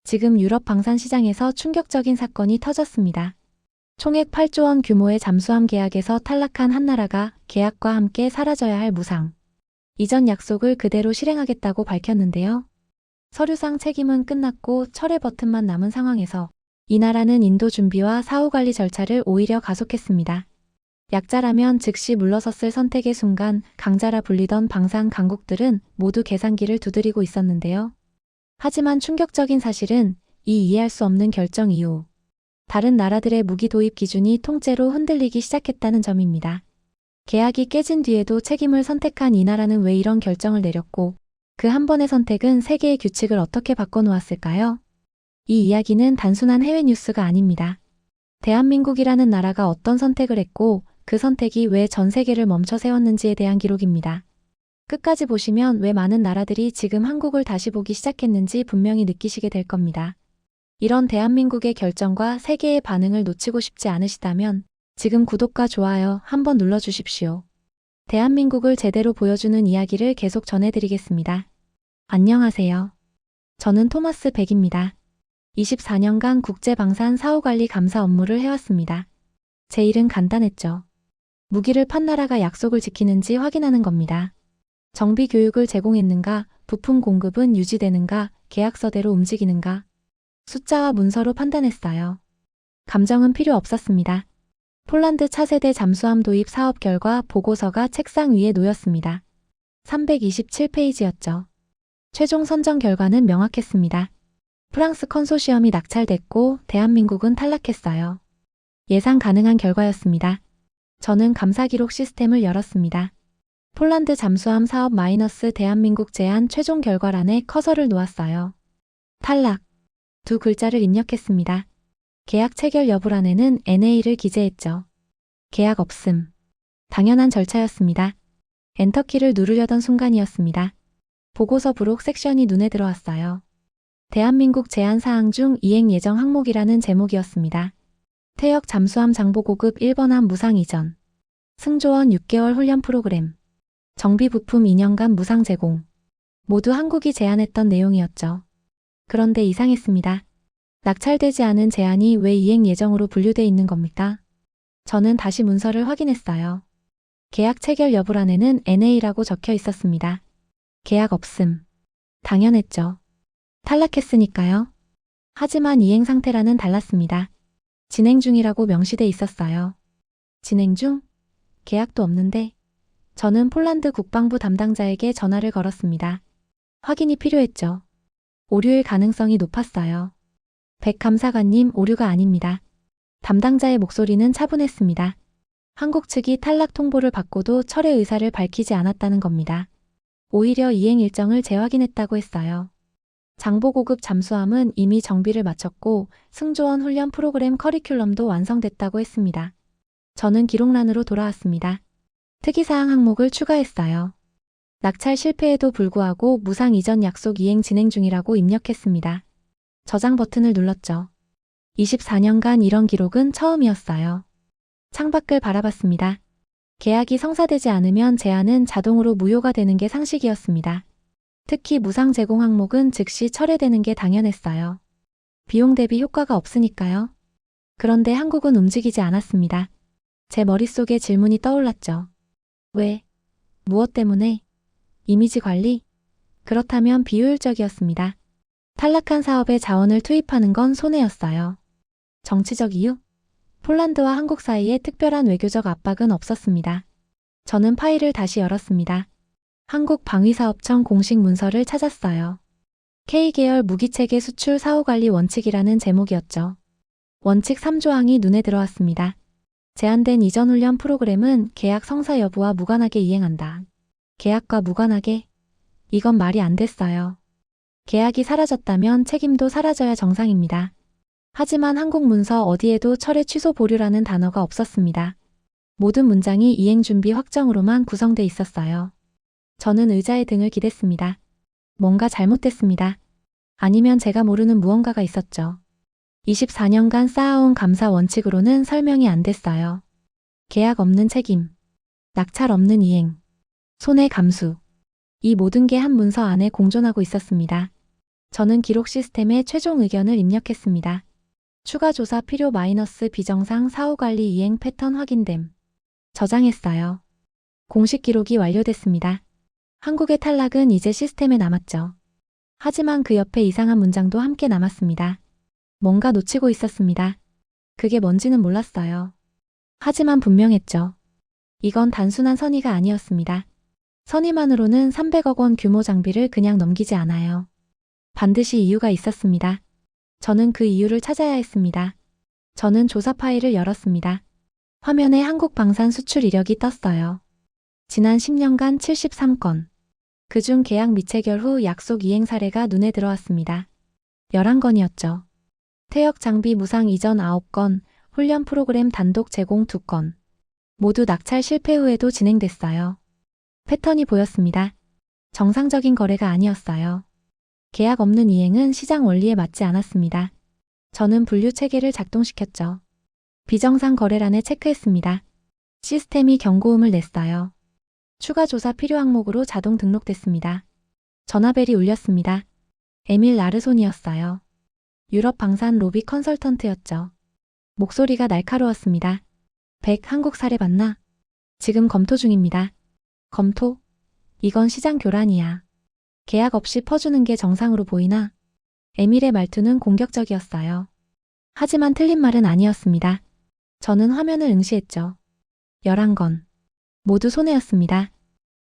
지금 유럽 방산 시장에서 충격적인 사건이 터졌습니다. 총액 8조 원 규모의 잠수함 계약에서 탈락한 한 나라가 계약과 함께 사라져야 할 무상 이전 약속을 그대로 실행하겠다고 밝혔는데요. 서류상 책임은 끝났고 철회 버튼만 남은 상황에서 이 나라는 인도 준비와 사후 관리 절차를 오히려 가속했습니다. 약자라면 즉시 물러섰을 선택의 순간 강자라 불리던 방산 강국들은 모두 계산기를 두드리고 있었는데요. 하지만 충격적인 사실은 이 이해할 수 없는 결정 이후 다른 나라들의 무기 도입 기준이 통째로 흔들리기 시작했다는 점입니다. 계약이 깨진 뒤에도 책임을 선택한 이 나라는 왜 이런 결정을 내렸고 그 한 번의 선택은 세계의 규칙을 어떻게 바꿔놓았을까요? 이 이야기는 단순한 해외 뉴스가 아닙니다. 대한민국이라는 나라가 어떤 선택을 했고 그 선택이 왜 전 세계를 멈춰 세웠는지에 대한 기록입니다. 끝까지 보시면 왜 많은 나라들이 지금 한국을 다시 보기 시작했는지 분명히 느끼시게 될 겁니다. 이런 대한민국의 결정과 세계의 반응을 놓치고 싶지 않으시다면 지금 구독과 좋아요 한번 눌러주십시오. 대한민국을 제대로 보여주는 이야기를 계속 전해드리겠습니다. 안녕하세요. 저는 토마스 백입니다. 24년간 국제방산 사후관리 감사 업무를 해왔습니다. 제 일은 간단했죠. 무기를 판 나라가 약속을 지키는지 확인하는 겁니다. 정비 교육을 제공했는가, 부품 공급은 유지되는가, 계약서대로 움직이는가. 숫자와 문서로 판단했어요. 감정은 필요 없었습니다. 폴란드 차세대 잠수함 도입 사업 결과 보고서가 책상 위에 놓였습니다. 327페이지였죠. 최종 선정 결과는 명확했습니다. 프랑스 컨소시엄이 낙찰됐고 대한민국은 탈락했어요. 예상 가능한 결과였습니다. 저는 감사 기록 시스템을 열었습니다. 폴란드 잠수함 사업 마이너스 대한민국 제안 최종 결과란에 커서를 놓았어요. 탈락. 두 글자를 입력했습니다. 계약 체결 여부란에는 NA를 기재했죠. 계약 없음. 당연한 절차였습니다. 엔터키를 누르려던 순간이었습니다. 보고서 부록 섹션이 눈에 들어왔어요. 대한민국 제안 사항 중 이행 예정 항목이라는 제목이었습니다. 퇴역 잠수함 장보 고급 1번함 무상 이전. 승조원 6개월 훈련 프로그램. 정비 부품 2년간 무상 제공. 모두 한국이 제안했던 내용이었죠. 그런데 이상했습니다. 낙찰되지 않은 제안이 왜 이행 예정으로 분류돼 있는 겁니까? 저는 다시 문서를 확인했어요. 계약 체결 여부란에는 NA라고 적혀 있었습니다. 계약 없음. 당연했죠. 탈락했으니까요. 하지만 이행 상태란은 달랐습니다. 진행 중이라고 명시돼 있었어요. 진행 중? 계약도 없는데. 저는 폴란드 국방부 담당자에게 전화를 걸었습니다. 확인이 필요했죠. 오류일 가능성이 높았어요. 백 감사관님, 오류가 아닙니다. 담당자의 목소리는 차분했습니다. 한국 측이 탈락 통보를 받고도 철회 의사를 밝히지 않았다는 겁니다. 오히려 이행 일정을 재확인했다고 했어요. 장보 고급 잠수함은 이미 정비를 마쳤고 승조원 훈련 프로그램 커리큘럼도 완성됐다고 했습니다. 저는 기록란으로 돌아왔습니다. 특이사항 항목을 추가했어요. 낙찰 실패에도 불구하고 무상 이전 약속 이행 진행 중이라고 입력했습니다. 저장 버튼을 눌렀죠. 24년간 이런 기록은 처음이었어요. 창밖을 바라봤습니다. 계약이 성사되지 않으면 제안은 자동으로 무효가 되는 게 상식이었습니다. 특히 무상 제공 항목은 즉시 철회되는 게 당연했어요. 비용 대비 효과가 없으니까요. 그런데 한국은 움직이지 않았습니다. 제 머릿속에 질문이 떠올랐죠. 왜? 무엇 때문에? 이미지 관리? 그렇다면 비효율적이었습니다. 탈락한 사업에 자원을 투입하는 건 손해였어요. 정치적 이유? 폴란드와 한국 사이에 특별한 외교적 압박은 없었습니다. 저는 파일을 다시 열었습니다. 한국 방위사업청 공식 문서를 찾았어요. K계열 무기체계 수출 사후관리 원칙이라는 제목이었죠. 원칙 3조항이 눈에 들어왔습니다. 제한된 이전 훈련 프로그램은 계약 성사 여부와 무관하게 이행한다. 계약과 무관하게? 이건 말이 안 됐어요. 계약이 사라졌다면 책임도 사라져야 정상입니다. 하지만 한국 문서 어디에도 철회 취소 보류라는 단어가 없었습니다. 모든 문장이 이행 준비 확정으로만 구성돼 있었어요. 저는 의자에 등을 기댔습니다. 뭔가 잘못됐습니다. 아니면 제가 모르는 무언가가 있었죠. 24년간 쌓아온 감사 원칙으로는 설명이 안 됐어요. 계약 없는 책임, 낙찰 없는 이행, 손해 감수. 이 모든 게 한 문서 안에 공존하고 있었습니다. 저는 기록 시스템에 최종 의견을 입력했습니다. 추가 조사 필요 마이너스 비정상 사후 관리 이행 패턴 확인됨. 저장했어요. 공식 기록이 완료됐습니다. 한국의 탈락은 이제 시스템에 남았죠. 하지만 그 옆에 이상한 문장도 함께 남았습니다. 뭔가 놓치고 있었습니다. 그게 뭔지는 몰랐어요. 하지만 분명했죠. 이건 단순한 선의가 아니었습니다. 선의만으로는 300억 원 규모 장비를 그냥 넘기지 않아요. 반드시 이유가 있었습니다. 저는 그 이유를 찾아야 했습니다. 저는 조사 파일을 열었습니다. 화면에 한국 방산 수출 이력이 떴어요. 지난 10년간 73건. 그중 계약 미체결 후 약속 이행 사례가 눈에 들어왔습니다. 11건이었죠. 퇴역 장비 무상 이전 9건, 훈련 프로그램 단독 제공 2건. 모두 낙찰 실패 후에도 진행됐어요. 패턴이 보였습니다. 정상적인 거래가 아니었어요. 계약 없는 이행은 시장 원리에 맞지 않았습니다. 저는 분류 체계를 작동시켰죠. 비정상 거래란에 체크했습니다. 시스템이 경고음을 냈어요. 추가 조사 필요 항목으로 자동 등록됐습니다. 전화벨이 울렸습니다. 에밀 라르손이었어요. 유럽 방산 로비 컨설턴트였죠. 목소리가 날카로웠습니다. 100 한국 사례 봤나? 지금 검토 중입니다. 검토? 이건 시장 교란이야. 계약 없이 퍼주는 게 정상으로 보이나? 에밀의 말투는 공격적이었어요. 하지만 틀린 말은 아니었습니다. 저는 화면을 응시했죠. 11건. 모두 손해였습니다.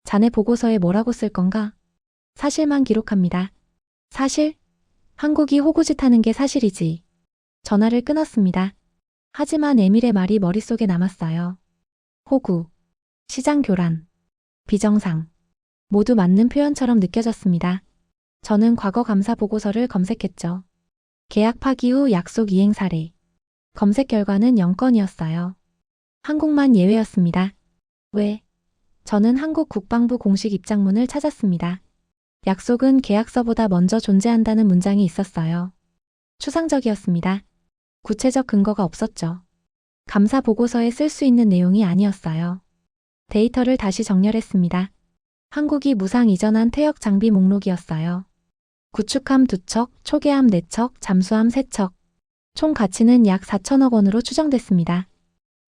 자네 보고서에 뭐라고 쓸 건가? 사실만 기록합니다. 사실? 한국이 호구짓하는 게 사실이지. 전화를 끊었습니다. 하지만 에밀의 말이 머릿속에 남았어요. 호구, 시장 교란, 비정상. 모두 맞는 표현처럼 느껴졌습니다. 저는 과거 감사 보고서를 검색했죠. 계약 파기 후 약속 이행 사례. 검색 결과는 0건이었어요. 한국만 예외였습니다. 왜? 저는 한국 국방부 공식 입장문을 찾았습니다. 약속은 계약서보다 먼저 존재한다는 문장이 있었어요. 추상적이었습니다. 구체적 근거가 없었죠. 감사 보고서에 쓸 수 있는 내용이 아니었어요. 데이터를 다시 정렬했습니다. 한국이 무상 이전한 퇴역 장비 목록이었어요. 구축함 2척, 초계함 4척, 잠수함 3척. 총 가치는 약 4천억 원으로 추정됐습니다.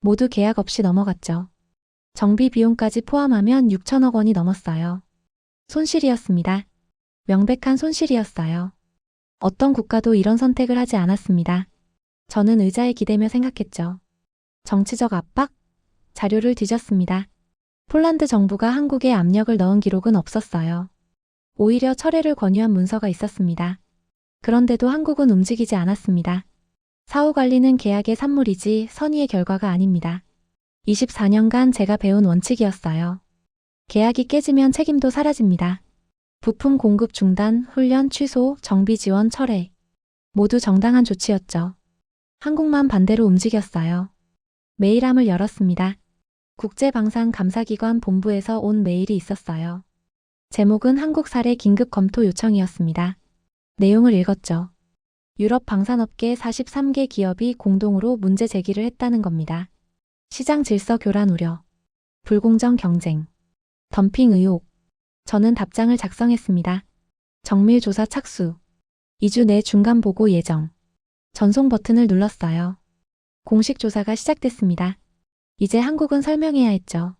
모두 계약 없이 넘어갔죠. 정비 비용까지 포함하면 6천억 원이 넘었어요. 손실이었습니다. 명백한 손실이었어요. 어떤 국가도 이런 선택을 하지 않았습니다. 저는 의자에 기대며 생각했죠. 정치적 압박? 자료를 뒤졌습니다. 폴란드 정부가 한국에 압력을 넣은 기록은 없었어요. 오히려 철회를 권유한 문서가 있었습니다. 그런데도 한국은 움직이지 않았습니다. 사후 관리는 계약의 산물이지 선의의 결과가 아닙니다. 24년간 제가 배운 원칙이었어요. 계약이 깨지면 책임도 사라집니다. 부품 공급 중단, 훈련 취소, 정비 지원 철회. 모두 정당한 조치였죠. 한국만 반대로 움직였어요. 메일함을 열었습니다. 국제방산감사기관 본부에서 온 메일이 있었어요. 제목은 한국 사례 긴급 검토 요청이었습니다. 내용을 읽었죠. 유럽 방산업계 43개 기업이 공동으로 문제 제기를 했다는 겁니다. 시장 질서 교란 우려, 불공정 경쟁, 덤핑 의혹. 저는 답장을 작성했습니다. 정밀 조사 착수, 2주 내 중간 보고 예정. 전송 버튼을 눌렀어요. 공식 조사가 시작됐습니다. 이제 한국은 설명해야 했죠.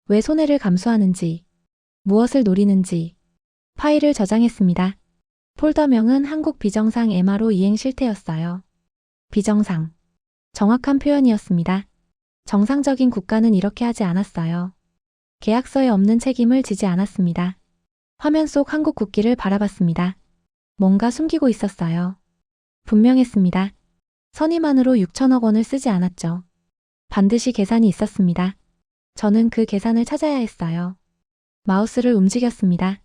왜 손해를 감수하는지, 무엇을 노리는지. 파일을 저장했습니다. 폴더명은 한국 비정상 MRO 이행 실태였어요. 비정상. 정확한 표현이었습니다. 정상적인 국가는 이렇게 하지 않았어요. 계약서에 없는 책임을 지지 않았습니다. 화면 속 한국 국기를 바라봤습니다. 뭔가 숨기고 있었어요. 분명했습니다. 선의만으로 6천억 원을 쓰지 않았죠. 반드시 계산이 있었습니다. 저는 그 계산을 찾아야 했어요. 마우스를 움직였습니다.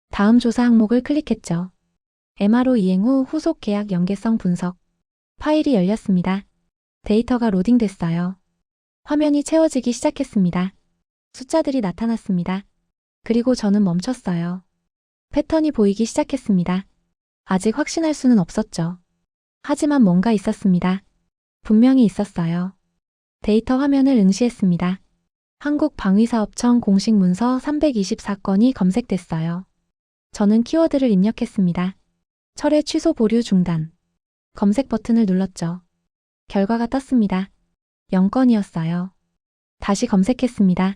다음 조사 항목을 클릭했죠. MRO 이행 후 후속 계약 연계성 분석. 파일이 열렸습니다. 데이터가 로딩됐어요. 화면이 채워지기 시작했습니다. 숫자들이 나타났습니다. 그리고 저는 멈췄어요. 패턴이 보이기 시작했습니다. 아직 확신할 수는 없었죠. 하지만 뭔가 있었습니다. 분명히 있었어요. 데이터 화면을 응시했습니다. 한국방위사업청 공식 문서 324건이 검색됐어요. 저는 키워드를 입력했습니다. 철회 취소 보류 중단. 검색 버튼을 눌렀죠. 결과가 떴습니다. 0건이었어요. 다시 검색했습니다.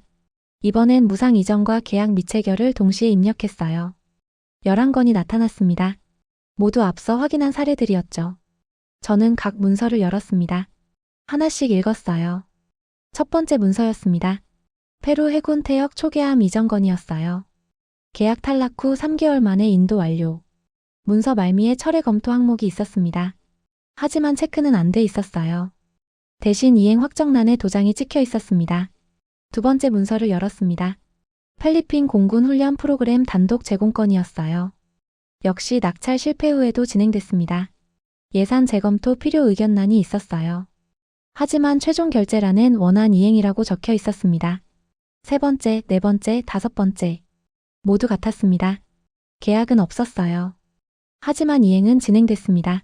이번엔 무상 이전과 계약 미체결을 동시에 입력했어요. 11건이 나타났습니다. 모두 앞서 확인한 사례들이었죠. 저는 각 문서를 열었습니다. 하나씩 읽었어요. 첫 번째 문서였습니다. 페루 해군 퇴역 초계함 이전 건이었어요. 계약 탈락 후 3개월 만에 인도 완료. 문서 말미에 철회 검토 항목이 있었습니다. 하지만 체크는 안 돼 있었어요. 대신 이행 확정란에 도장이 찍혀 있었습니다. 두 번째 문서를 열었습니다. 필리핀 공군 훈련 프로그램 단독 제공건이었어요. 역시 낙찰 실패 후에도 진행됐습니다. 예산 재검토 필요 의견란이 있었어요. 하지만 최종 결제란엔 원안 이행이라고 적혀 있었습니다. 세 번째, 네 번째, 다섯 번째. 모두 같았습니다. 계약은 없었어요. 하지만 이행은 진행됐습니다.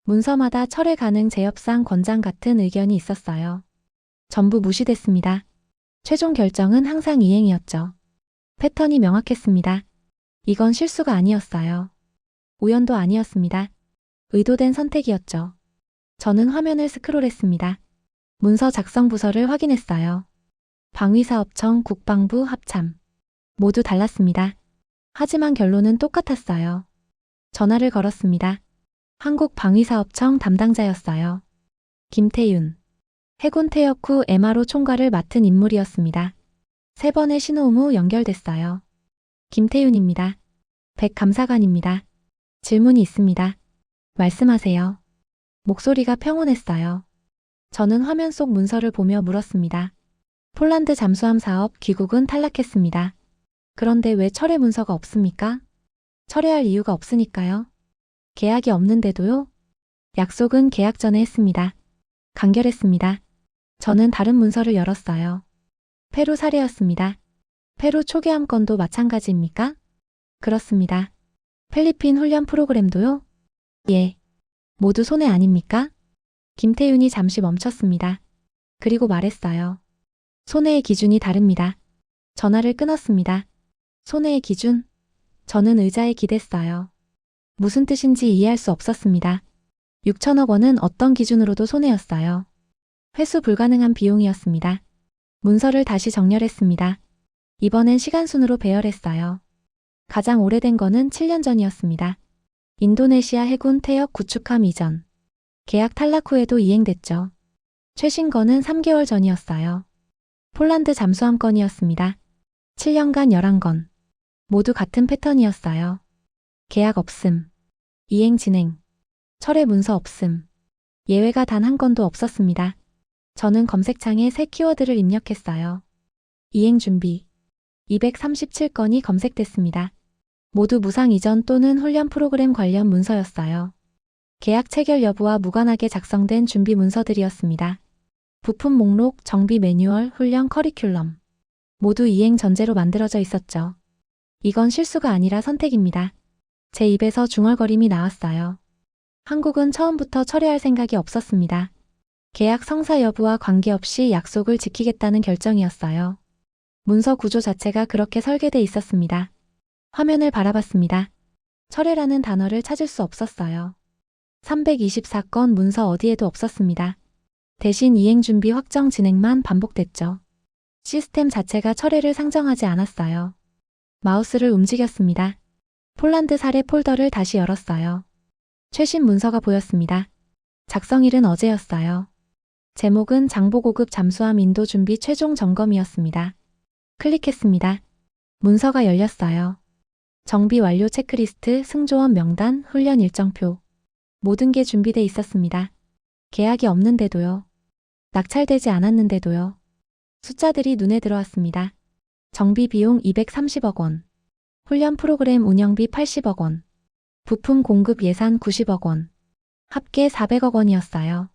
문서마다 철회 가능 재협상 권장 같은 의견이 있었어요. 전부 무시됐습니다. 최종 결정은 항상 이행이었죠. 패턴이 명확했습니다. 이건 실수가 아니었어요. 우연도 아니었습니다. 의도된 선택이었죠. 저는 화면을 스크롤했습니다. 문서 작성 부서를 확인했어요. 방위사업청, 국방부, 합참. 모두 달랐습니다. 하지만 결론은 똑같았어요. 전화를 걸었습니다. 한국방위사업청 담당자였어요. 김태윤. 해군 퇴역 후 MRO 총괄을 맡은 인물이었습니다. 3번의 신호음 후 연결됐어요. 김태윤입니다. 백 감사관입니다. 질문이 있습니다. 말씀하세요. 목소리가 평온했어요. 저는 화면 속 문서를 보며 물었습니다. 폴란드 잠수함 사업 귀국은 탈락했습니다. 그런데 왜 철회 문서가 없습니까? 철회할 이유가 없으니까요. 계약이 없는데도요? 약속은 계약 전에 했습니다. 간결했습니다. 저는 다른 문서를 열었어요. 페루 사례였습니다. 페루 초계함 건도 마찬가지입니까? 그렇습니다. 필리핀 훈련 프로그램도요? 예. 모두 손해 아닙니까? 김태윤이 잠시 멈췄습니다. 그리고 말했어요. 손해의 기준이 다릅니다. 전화를 끊었습니다. 손해의 기준? 저는 의자에 기댔어요. 무슨 뜻인지 이해할 수 없었습니다. 6천억 원은 어떤 기준으로도 손해였어요. 회수 불가능한 비용이었습니다. 문서를 다시 정렬했습니다. 이번엔 시간순으로 배열했어요. 가장 오래된 거는 7년 전이었습니다. 인도네시아 해군 퇴역 구축함 이전. 계약 탈락 후에도 이행됐죠. 최신 거는 3개월 전이었어요. 폴란드 잠수함 건이었습니다. 7년간 11건. 모두 같은 패턴이었어요. 계약 없음. 이행 진행. 철회 문서 없음. 예외가 단 한 건도 없었습니다. 저는 검색창에 새 키워드를 입력했어요. 이행 준비. 237건이 검색됐습니다. 모두 무상 이전 또는 훈련 프로그램 관련 문서였어요. 계약 체결 여부와 무관하게 작성된 준비 문서들이었습니다. 부품 목록, 정비 매뉴얼, 훈련 커리큘럼. 모두 이행 전제로 만들어져 있었죠. 이건 실수가 아니라 선택입니다. 제 입에서 중얼거림이 나왔어요. 한국은 처음부터 철회할 생각이 없었습니다. 계약 성사 여부와 관계없이 약속을 지키겠다는 결정이었어요. 문서 구조 자체가 그렇게 설계돼 있었습니다. 화면을 바라봤습니다. 철회라는 단어를 찾을 수 없었어요. 324건 문서 어디에도 없었습니다. 대신 이행 준비 확정 진행만 반복됐죠. 시스템 자체가 철회를 상정하지 않았어요. 마우스를 움직였습니다. 폴란드 사례 폴더를 다시 열었어요. 최신 문서가 보였습니다. 작성일은 어제였어요. 제목은 장보고급 잠수함 인도 준비 최종 점검이었습니다. 클릭했습니다. 문서가 열렸어요. 정비 완료 체크리스트, 승조원 명단, 훈련 일정표. 모든 게 준비돼 있었습니다. 계약이 없는데도요. 낙찰되지 않았는데도요. 숫자들이 눈에 들어왔습니다. 정비 비용 230억 원. 훈련 프로그램 운영비 80억 원. 부품 공급 예산 90억 원. 합계 400억 원이었어요.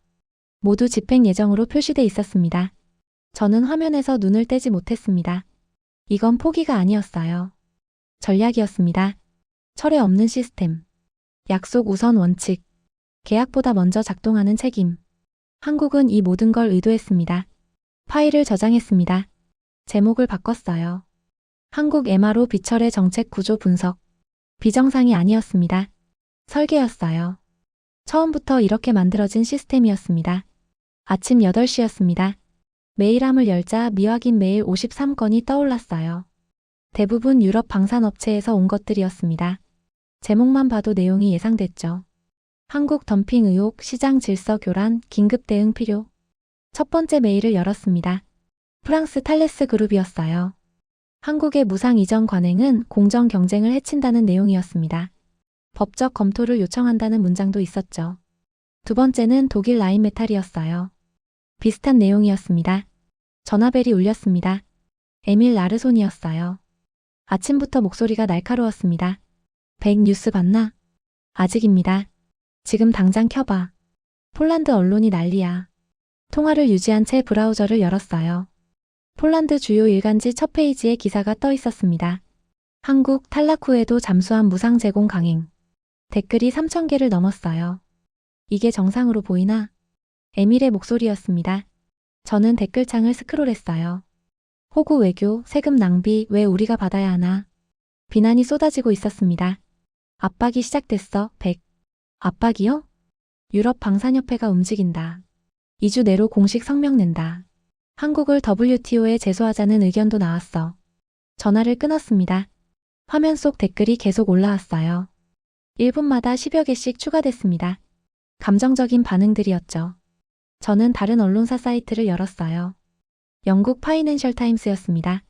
모두 집행 예정으로 표시돼 있었습니다. 저는 화면에서 눈을 떼지 못했습니다. 이건 포기가 아니었어요. 전략이었습니다. 철회 없는 시스템. 약속 우선 원칙. 계약보다 먼저 작동하는 책임. 한국은 이 모든 걸 의도했습니다. 파일을 저장했습니다. 제목을 바꿨어요. 한국 MRO 비철회 정책 구조 분석. 비정상이 아니었습니다. 설계였어요. 처음부터 이렇게 만들어진 시스템이었습니다. 아침 8시였습니다. 메일함을 열자 미확인 메일 53건이 떠올랐어요. 대부분 유럽 방산업체에서 온 것들이었습니다. 제목만 봐도 내용이 예상됐죠. 한국 덤핑 의혹, 시장 질서 교란, 긴급 대응 필요. 첫 번째 메일을 열었습니다. 프랑스 탈레스 그룹이었어요. 한국의 무상 이전 관행은 공정 경쟁을 해친다는 내용이었습니다. 법적 검토를 요청한다는 문장도 있었죠. 두 번째는 독일 라인메탈이었어요. 비슷한 내용이었습니다. 전화벨이 울렸습니다. 에밀 라르손이었어요. 아침부터 목소리가 날카로웠습니다. 백 뉴스 봤나? 아직입니다. 지금 당장 켜봐. 폴란드 언론이 난리야. 통화를 유지한 채 브라우저를 열었어요. 폴란드 주요 일간지 첫 페이지에 기사가 떠 있었습니다. 한국 탈락 후에도 잠수함 무상 제공 강행. 댓글이 3,000개를 넘었어요. 이게 정상으로 보이나? 에밀의 목소리였습니다. 저는 댓글창을 스크롤했어요. 호구 외교, 세금 낭비, 왜 우리가 받아야 하나? 비난이 쏟아지고 있었습니다. 압박이 시작됐어, 100. 압박이요? 유럽 방산협회가 움직인다. 2주 내로 공식 성명 낸다. 한국을 WTO에 제소하자는 의견도 나왔어. 전화를 끊었습니다. 화면 속 댓글이 계속 올라왔어요. 1분마다 10여 개씩 추가됐습니다. 감정적인 반응들이었죠. 저는 다른 언론사 사이트를 열었어요. 영국 파이낸셜 타임스였습니다.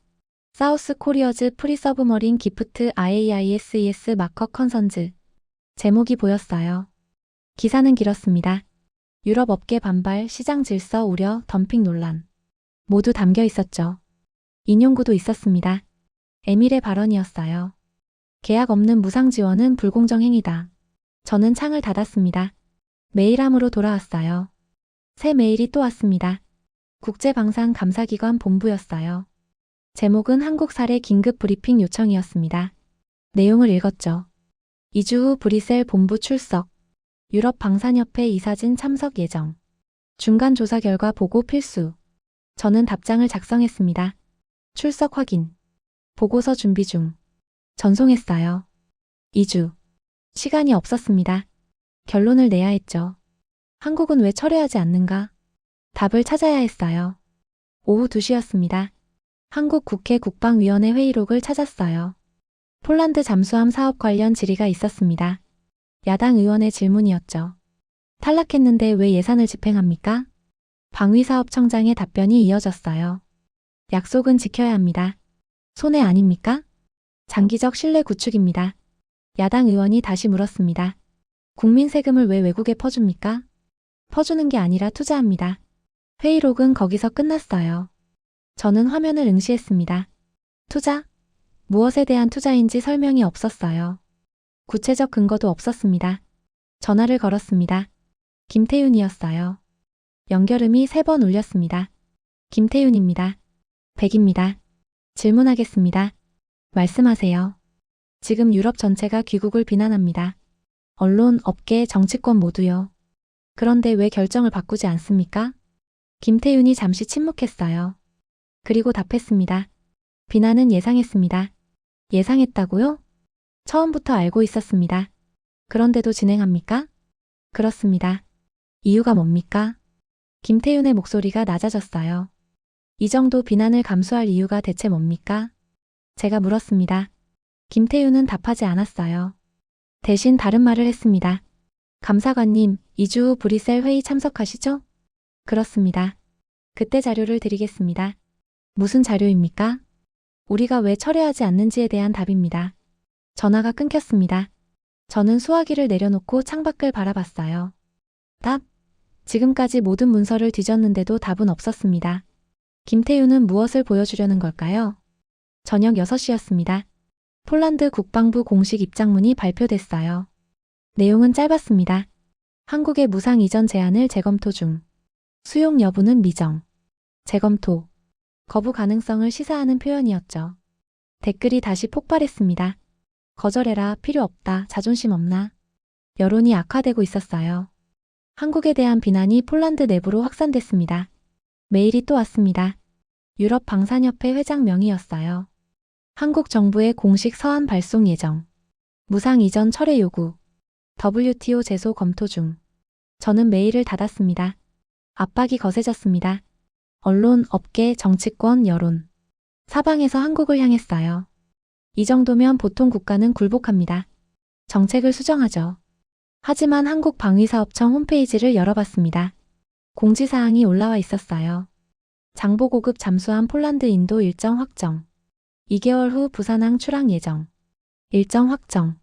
사우스 코리어즈 프리 서브머린 기프트 IAISES 마커 컨선즈. 제목이 보였어요. 기사는 길었습니다. 유럽 업계 반발, 시장 질서 우려, 덤핑 논란. 모두 담겨 있었죠. 인용구도 있었습니다. 에밀의 발언이었어요. 계약 없는 무상 지원은 불공정 행위다. 저는 창을 닫았습니다. 메일함으로 돌아왔어요. 새 메일이 또 왔습니다. 국제방산감사기관 본부였어요. 제목은 한국 사례 긴급 브리핑 요청이었습니다. 내용을 읽었죠. 2주 후 브뤼셀 본부 출석. 유럽 방산협회 이사진 참석 예정. 중간 조사 결과 보고 필수. 저는 답장을 작성했습니다. 출석 확인. 보고서 준비 중. 전송했어요. 2주. 시간이 없었습니다. 결론을 내야 했죠. 한국은 왜 철회하지 않는가? 답을 찾아야 했어요. 오후 2시였습니다. 한국 국회 국방위원회 회의록을 찾았어요. 폴란드 잠수함 사업 관련 질의가 있었습니다. 야당 의원의 질문이었죠. 탈락했는데 왜 예산을 집행합니까? 방위사업청장의 답변이 이어졌어요. 약속은 지켜야 합니다. 손해 아닙니까? 장기적 신뢰 구축입니다. 야당 의원이 다시 물었습니다. 국민 세금을 왜 외국에 퍼줍니까? 퍼주는 게 아니라 투자합니다. 회의록은 거기서 끝났어요. 저는 화면을 응시했습니다. 투자? 무엇에 대한 투자인지 설명이 없었어요. 구체적 근거도 없었습니다. 전화를 걸었습니다. 김태윤이었어요. 연결음이 3번 울렸습니다. 김태윤입니다. 백입니다. 질문하겠습니다. 말씀하세요. 지금 유럽 전체가 귀국을 비난합니다. 언론, 업계, 정치권 모두요. 그런데 왜 결정을 바꾸지 않습니까? 김태윤이 잠시 침묵했어요. 그리고 답했습니다. 비난은 예상했습니다. 예상했다고요? 처음부터 알고 있었습니다. 그런데도 진행합니까? 그렇습니다. 이유가 뭡니까? 김태윤의 목소리가 낮아졌어요. 이 정도 비난을 감수할 이유가 대체 뭡니까? 제가 물었습니다. 김태윤은 답하지 않았어요. 대신 다른 말을 했습니다. 감사관님, 2주 후 브뤼셀 회의 참석하시죠? 그렇습니다. 그때 자료를 드리겠습니다. 무슨 자료입니까? 우리가 왜 철회하지 않는지에 대한 답입니다. 전화가 끊겼습니다. 저는 수화기를 내려놓고 창밖을 바라봤어요. 답? 지금까지 모든 문서를 뒤졌는데도 답은 없었습니다. 김태윤은 무엇을 보여주려는 걸까요? 저녁 6시였습니다. 폴란드 국방부 공식 입장문이 발표됐어요. 내용은 짧았습니다. 한국의 무상 이전 제한을 재검토 중. 수용 여부는 미정. 재검토. 거부 가능성을 시사하는 표현이었죠. 댓글이 다시 폭발했습니다. 거절해라, 필요 없다, 자존심 없나? 여론이 악화되고 있었어요. 한국에 대한 비난이 폴란드 내부로 확산됐습니다. 메일이 또 왔습니다. 유럽 방산협회 회장 명의였어요. 한국 정부의 공식 서한 발송 예정. 무상 이전 철회 요구. WTO 제소 검토 중. 저는 메일을 닫았습니다. 압박이 거세졌습니다. 언론, 업계, 정치권, 여론. 사방에서 한국을 향했어요. 이 정도면 보통 국가는 굴복합니다. 정책을 수정하죠. 하지만 한국방위사업청 홈페이지를 열어봤습니다. 공지사항이 올라와 있었어요. 장보 고급 잠수함 폴란드 인도 일정 확정. 2개월 후 부산항 출항 예정. 일정 확정.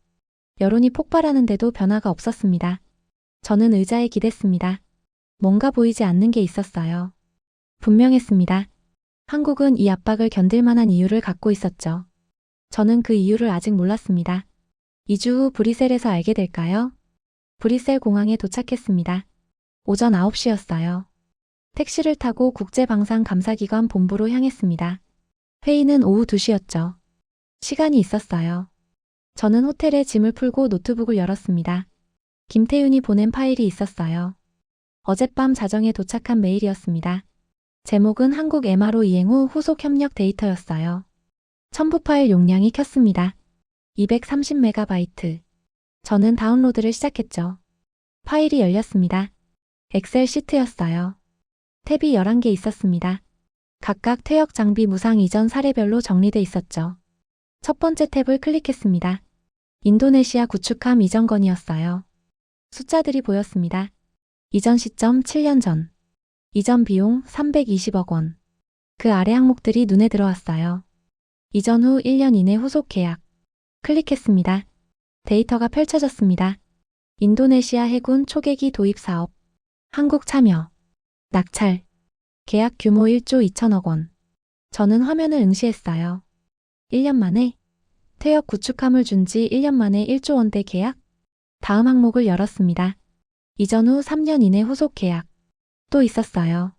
여론이 폭발하는데도 변화가 없었습니다. 저는 의자에 기댔습니다. 뭔가 보이지 않는 게 있었어요. 분명했습니다. 한국은 이 압박을 견딜 만한 이유를 갖고 있었죠. 저는 그 이유를 아직 몰랐습니다. 2주 후 브뤼셀에서 알게 될까요? 브뤼셀 공항에 도착했습니다. 오전 9시였어요. 택시를 타고 국제방산감사기관 본부로 향했습니다. 회의는 오후 2시였죠. 시간이 있었어요. 저는 호텔에 짐을 풀고 노트북을 열었습니다. 김태윤이 보낸 파일이 있었어요. 어젯밤 자정에 도착한 메일이었습니다. 제목은 한국 MRO 이행 후 후속 협력 데이터였어요. 첨부 파일 용량이 켰습니다. 230MB. 저는 다운로드를 시작했죠. 파일이 열렸습니다. 엑셀 시트였어요. 탭이 11개 있었습니다. 각각 퇴역 장비 무상 이전 사례별로 정리돼 있었죠. 첫 번째 탭을 클릭했습니다. 인도네시아 구축함 이전 건이었어요. 숫자들이 보였습니다. 이전 시점 7년 전. 이전 비용 320억 원. 그 아래 항목들이 눈에 들어왔어요. 이전 후 1년 이내 후속 계약. 클릭했습니다. 데이터가 펼쳐졌습니다. 인도네시아 해군 초계기 도입 사업. 한국 참여. 낙찰. 계약 규모 1조 2천억 원. 저는 화면을 응시했어요. 1년 만에? 퇴역 구축함을 준 지 1년 만에 1조 원대 계약? 다음 항목을 열었습니다. 이전 후 3년 이내 후속 계약. 또 있었어요.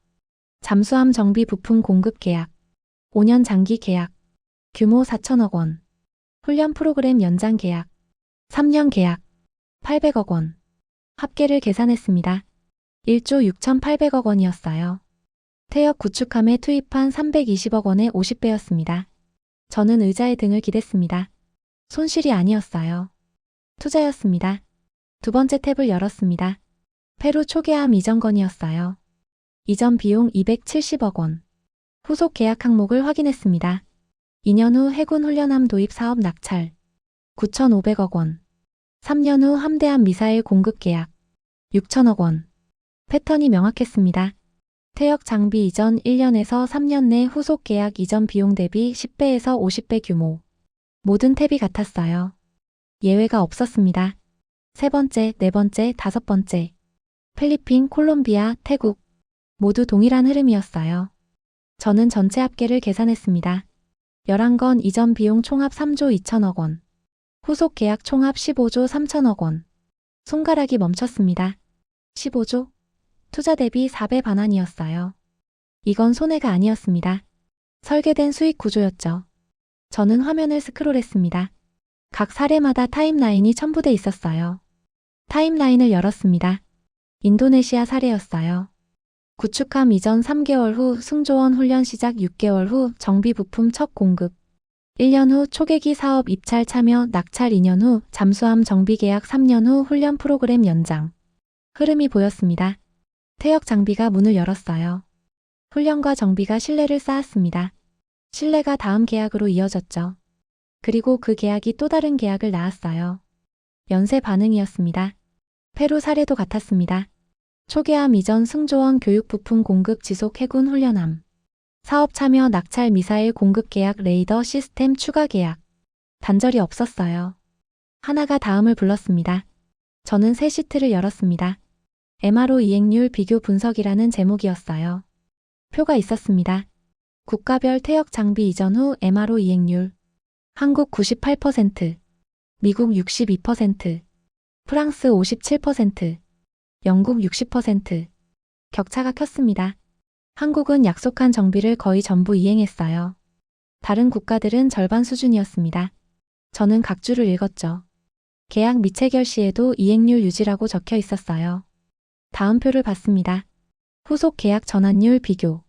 잠수함 정비 부품 공급 계약. 5년 장기 계약. 규모 4천억 원. 훈련 프로그램 연장 계약. 3년 계약. 800억 원. 합계를 계산했습니다. 1조 6,800억 원이었어요. 퇴역 구축함에 투입한 320억 원의 50배였습니다. 저는 의자에 등을 기댔습니다. 손실이 아니었어요. 투자였습니다. 두 번째 탭을 열었습니다. 페루 초계함 이전 건이었어요. 이전 비용 270억 원. 후속 계약 항목을 확인했습니다. 2년 후 해군 훈련함 도입 사업 낙찰. 9,500억 원. 3년 후 함대함 미사일 공급 계약. 6천억 원. 패턴이 명확했습니다. 퇴역 장비 이전 1년에서 3년 내 후속 계약 이전 비용 대비 10배에서 50배 규모. 모든 탭이 같았어요. 예외가 없었습니다. 세 번째, 네 번째, 다섯 번째. 필리핀, 콜롬비아, 태국. 모두 동일한 흐름이었어요. 저는 전체 합계를 계산했습니다. 11건 이전 비용 총합 3조 2천억 원. 후속 계약 총합 15조 3천억 원. 손가락이 멈췄습니다. 15조? 투자 대비 4배 반환이었어요. 이건 손해가 아니었습니다. 설계된 수익 구조였죠. 저는 화면을 스크롤했습니다. 각 사례마다 타임라인이 첨부돼 있었어요. 타임라인을 열었습니다. 인도네시아 사례였어요. 구축함 이전 3개월 후 승조원 훈련 시작 6개월 후 정비 부품 첫 공급. 1년 후 초계기 사업 입찰 참여 낙찰 2년 후 잠수함 정비 계약 3년 후 훈련 프로그램 연장. 흐름이 보였습니다. 퇴역 장비가 문을 열었어요. 훈련과 정비가 신뢰를 쌓았습니다. 신뢰가 다음 계약으로 이어졌죠. 그리고 그 계약이 또 다른 계약을 낳았어요. 연쇄 반응이었습니다. 페루 사례도 같았습니다. 초계함 이전 승조원 교육 부품 공급 지속 해군 훈련함. 사업 참여 낙찰 미사일 공급 계약 레이더 시스템 추가 계약. 단절이 없었어요. 하나가 다음을 불렀습니다. 저는 새 시트를 열었습니다. MRO 이행률 비교 분석이라는 제목이었어요. 표가 있었습니다. 국가별 퇴역 장비 이전 후 MRO 이행률. 한국 98%, 미국 62%, 프랑스 57%, 영국 60%. 격차가 컸습니다. 한국은 약속한 정비를 거의 전부 이행했어요. 다른 국가들은 절반 수준이었습니다. 저는 각 주를 읽었죠. 계약 미체결 시에도 이행률 유지라고 적혀 있었어요. 다음 표를 봤습니다. 후속 계약 전환율 비교.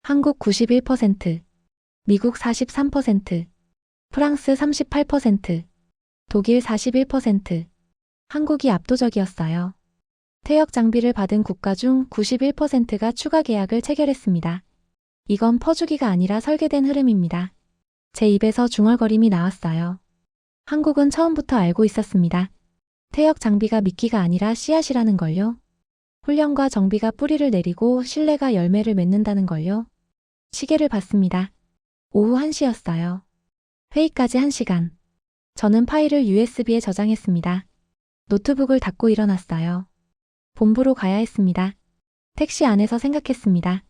한국 91%, 미국 43%, 프랑스 38%, 독일 41%, 한국이 압도적이었어요. 퇴역 장비를 받은 국가 중 91%가 추가 계약을 체결했습니다. 이건 퍼주기가 아니라 설계된 흐름입니다. 제 입에서 중얼거림이 나왔어요. 한국은 처음부터 알고 있었습니다. 퇴역 장비가 미끼가 아니라 씨앗이라는 걸요. 훈련과 정비가 뿌리를 내리고 신뢰가 열매를 맺는다는 걸요. 시계를 봤습니다. 오후 1시였어요. 회의까지 1시간. 저는 파일을 USB에 저장했습니다. 노트북을 닫고 일어났어요. 본부로 가야 했습니다. 택시 안에서 생각했습니다.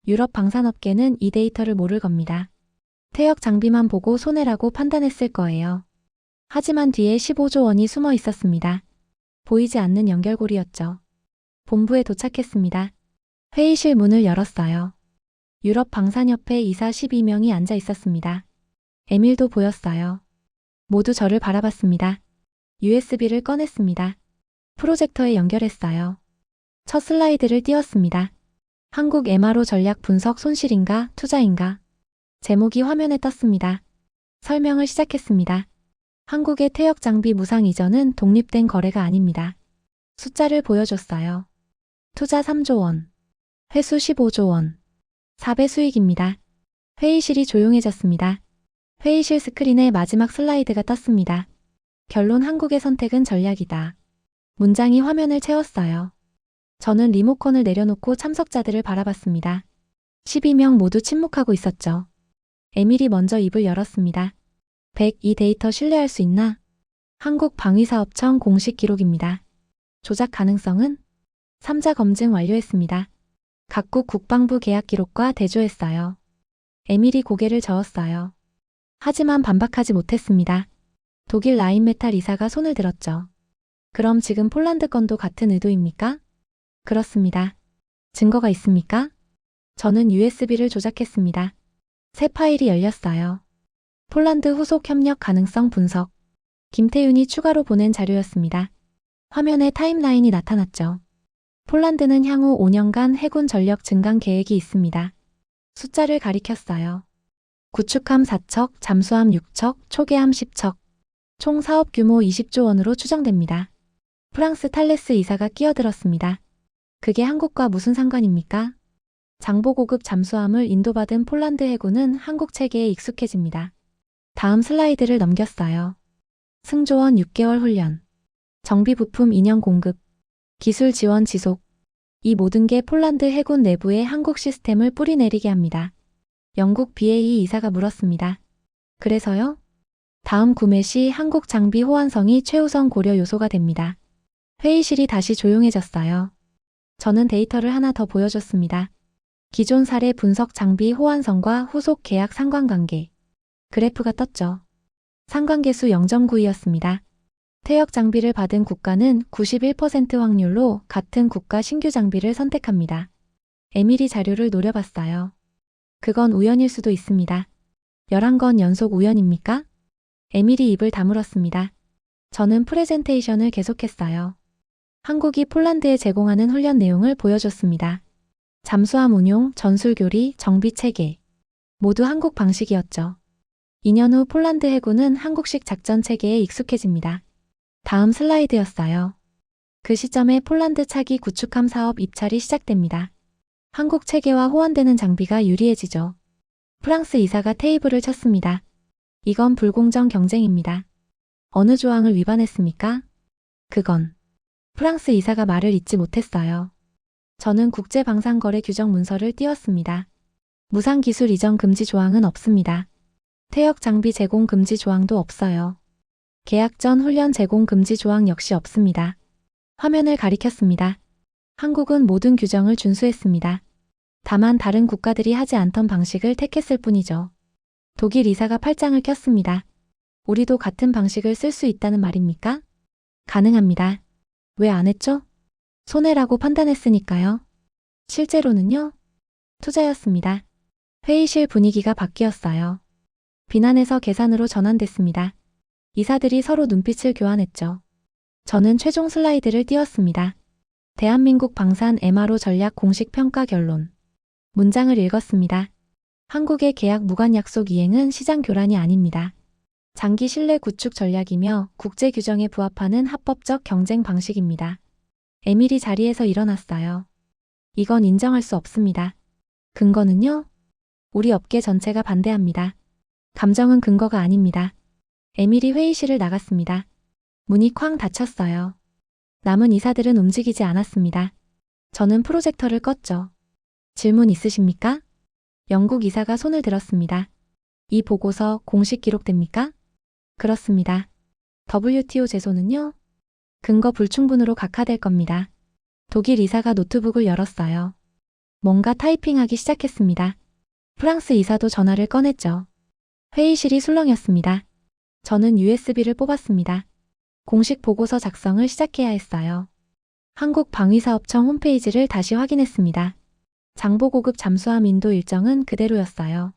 유럽 방산업계는 이 데이터를 모를 겁니다. 퇴역 장비만 보고 손해라고 판단했을 거예요. 하지만 뒤에 15조 원이 숨어 있었습니다. 보이지 않는 연결고리였죠. 본부에 도착했습니다. 회의실 문을 열었어요. 유럽 방산협회 이사 12명이 앉아 있었습니다. 에밀도 보였어요. 모두 저를 바라봤습니다. USB를 꺼냈습니다. 프로젝터에 연결했어요. 첫 슬라이드를 띄웠습니다. 한국 MRO 전략 분석 손실인가 투자인가? 제목이 화면에 떴습니다. 설명을 시작했습니다. 한국의 퇴역 장비 무상 이전은 독립된 거래가 아닙니다. 숫자를 보여줬어요. 투자 3조 원, 회수 15조 원, 4배 수익입니다. 회의실이 조용해졌습니다. 회의실 스크린에 마지막 슬라이드가 떴습니다. 결론 한국의 선택은 전략이다. 문장이 화면을 채웠어요. 저는 리모컨을 내려놓고 참석자들을 바라봤습니다. 12명 모두 침묵하고 있었죠. 에밀이 먼저 입을 열었습니다. 100, 이 데이터 신뢰할 수 있나? 한국방위사업청 공식 기록입니다. 조작 가능성은? 3자 검증 완료했습니다. 각국 국방부 계약 기록과 대조했어요. 에밀이 고개를 저었어요. 하지만 반박하지 못했습니다. 독일 라인메탈 이사가 손을 들었죠. 그럼 지금 폴란드 건도 같은 의도입니까? 그렇습니다. 증거가 있습니까? 저는 USB를 조작했습니다. 새 파일이 열렸어요. 폴란드 후속 협력 가능성 분석. 김태윤이 추가로 보낸 자료였습니다. 화면에 타임라인이 나타났죠. 폴란드는 향후 5년간 해군 전력 증강 계획이 있습니다. 숫자를 가리켰어요. 구축함 4척, 잠수함 6척, 초계함 10척. 총 사업 규모 20조 원으로 추정됩니다. 프랑스 탈레스 이사가 끼어들었습니다. 그게 한국과 무슨 상관입니까? 장보고급 잠수함을 인도받은 폴란드 해군은 한국 체계에 익숙해집니다. 다음 슬라이드를 넘겼어요. 승조원 6개월 훈련. 정비 부품 2년 공급. 기술 지원 지속. 이 모든 게 폴란드 해군 내부의 한국 시스템을 뿌리내리게 합니다. 영국 BAE 이사가 물었습니다. 그래서요? 다음 구매 시 한국 장비 호환성이 최우선 고려 요소가 됩니다. 회의실이 다시 조용해졌어요. 저는 데이터를 하나 더 보여줬습니다. 기존 사례 분석 장비 호환성과 후속 계약 상관관계. 그래프가 떴죠. 상관계수 0.92였습니다. 퇴역 장비를 받은 국가는 91% 확률로 같은 국가 신규 장비를 선택합니다. 에밀이 자료를 노려봤어요. 그건 우연일 수도 있습니다. 11건 연속 우연입니까? 에밀이 입을 다물었습니다. 저는 프레젠테이션을 계속했어요. 한국이 폴란드에 제공하는 훈련 내용을 보여줬습니다. 잠수함 운용, 전술 교리, 정비 체계. 모두 한국 방식이었죠. 2년 후 폴란드 해군은 한국식 작전 체계에 익숙해집니다. 다음 슬라이드였어요. 그 시점에 폴란드 차기 구축함 사업 입찰이 시작됩니다. 한국 체계와 호환되는 장비가 유리해지죠. 프랑스 이사가 테이블을 쳤습니다. 이건 불공정 경쟁입니다. 어느 조항을 위반했습니까? 그건 프랑스 이사가 말을 잇지 못했어요. 저는 국제방산거래 규정 문서를 띄웠습니다. 무상기술 이전 금지 조항은 없습니다. 퇴역 장비 제공 금지 조항도 없어요. 계약 전 훈련 제공 금지 조항 역시 없습니다. 화면을 가리켰습니다. 한국은 모든 규정을 준수했습니다. 다만 다른 국가들이 하지 않던 방식을 택했을 뿐이죠. 독일 이사가 팔짱을 꼈습니다. 우리도 같은 방식을 쓸 수 있다는 말입니까? 가능합니다. 왜 안 했죠? 손해라고 판단했으니까요. 실제로는요? 투자였습니다. 회의실 분위기가 바뀌었어요. 비난에서 계산으로 전환됐습니다. 이사들이 서로 눈빛을 교환했죠. 저는 최종 슬라이드를 띄웠습니다. 대한민국 방산 MRO 전략 공식 평가 결론. 문장을 읽었습니다. 한국의 계약 무관 약속 이행은 시장 교란이 아닙니다. 장기 신뢰 구축 전략이며 국제 규정에 부합하는 합법적 경쟁 방식입니다. 에밀이 자리에서 일어났어요. 이건 인정할 수 없습니다. 근거는요? 우리 업계 전체가 반대합니다. 감정은 근거가 아닙니다. 에밀이 회의실을 나갔습니다. 문이 쾅 닫혔어요. 남은 이사들은 움직이지 않았습니다. 저는 프로젝터를 껐죠. 질문 있으십니까? 영국 이사가 손을 들었습니다. 이 보고서 공식 기록됩니까? 그렇습니다. WTO 제소는요? 근거 불충분으로 각하될 겁니다. 독일 이사가 노트북을 열었어요. 뭔가 타이핑하기 시작했습니다. 프랑스 이사도 전화를 꺼냈죠. 회의실이 술렁였습니다. 저는 USB를 뽑았습니다. 공식 보고서 작성을 시작해야 했어요. 한국방위사업청 홈페이지를 다시 확인했습니다. 장보고급 잠수함 인도 일정은 그대로였어요.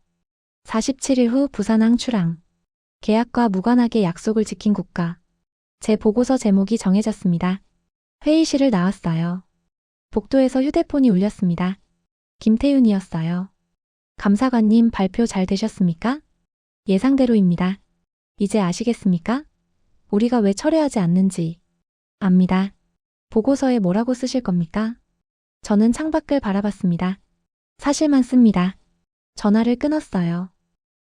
47일 후 부산항 출항. 계약과 무관하게 약속을 지킨 국가. 제 보고서 제목이 정해졌습니다. 회의실을 나왔어요. 복도에서 휴대폰이 울렸습니다. 김태윤이었어요. 감사관님 발표 잘 되셨습니까? 예상대로입니다. 이제 아시겠습니까? 우리가 왜 철회하지 않는지. 압니다. 보고서에 뭐라고 쓰실 겁니까? 저는 창밖을 바라봤습니다. 사실만 씁니다. 전화를 끊었어요.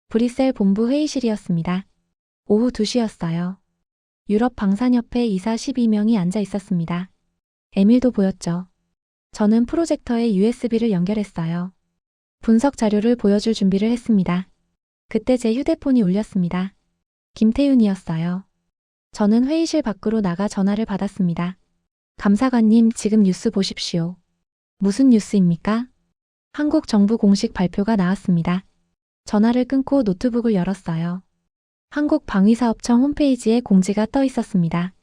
브뤼셀 본부 회의실이었습니다. 오후 2시였어요. 유럽 방산협회 이사 12명이 앉아 있었습니다. 에밀도 보였죠. 저는 프로젝터에 USB를 연결했어요. 분석 자료를 보여줄 준비를 했습니다. 그때 제 휴대폰이 울렸습니다. 김태윤이었어요. 저는 회의실 밖으로 나가 전화를 받았습니다. 감사관님, 지금 뉴스 보십시오. 무슨 뉴스입니까? 한국 정부 공식 발표가 나왔습니다. 전화를 끊고 노트북을 열었어요. 한국방위사업청 홈페이지에 공지가 떠 있었습니다.